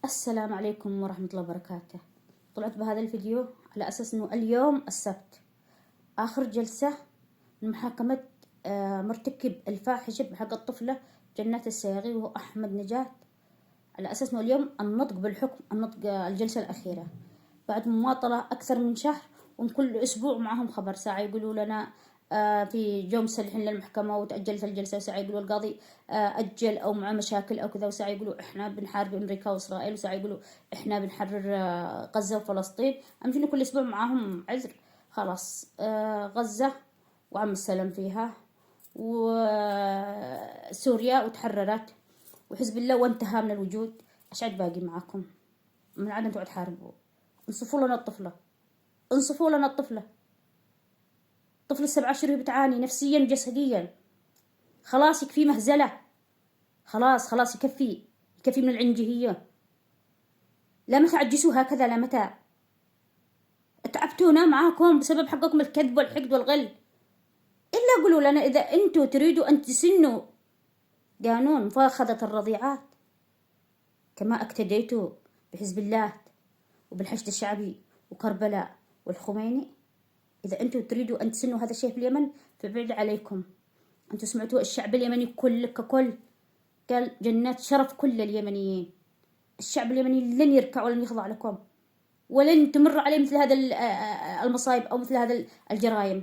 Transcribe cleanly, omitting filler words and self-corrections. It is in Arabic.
السلام عليكم ورحمة الله وبركاته. طلعت بهذا الفيديو على أساس أنه اليوم السبت آخر جلسة من محاكمة مرتكب الفاحشة بحق الطفلة جنات السياغي وهو أحمد نجات، على أساس أنه اليوم النطق بالحكم، النطق الجلسة الأخيرة بعد مماطلة أكثر من شهر، وكل أسبوع معهم خبر. ساعة يقولوا لنا في جو مسلحين للمحكمة وتأجلت الجلسة، وساعة يقولوا القاضي أجل أو مع مشاكل أو كذا، وساعة يقولوا إحنا بنحارب أمريكا وإسرائيل، وساعة يقولوا إحنا بنحرر غزة وفلسطين. أمشي كل أسبوع معاهم عذر. خلاص غزة وعم السلام فيها، وسوريا وتحررت، وحزب الله وانتهى من الوجود. أشعد باقي معاكم من عدم تقعد تحاربوا. انصفوا لنا الطفلة، انصفوا لنا الطفلة. طفل 7 أشهر بتعاني نفسيا وجسديا. خلاص يكفي مهزلة، خلاص يكفي من العنجهية. لا متى عجسوا هكذا، لا متى تعبتونا معاكم بسبب حقكم الكذب والحقد والغل. إلا قولوا لنا إذا أنتوا تريدوا أن تسنوا قانون مفاخذة الرضيعات كما اقتديتوا بحزب الله وبالحشد الشعبي وكربلاء والخميني، إذا أنتم تريدوا أن تسنوا هذا الشيء في اليمن فبعد عليكم. أنتم سمعتوا الشعب اليمني ككل قال جنات شرف كل اليمنيين. الشعب اليمني لن يركع ولن يخضع لكم، ولن تمر عليه مثل هذا المصايب أو مثل هذا الجرائم.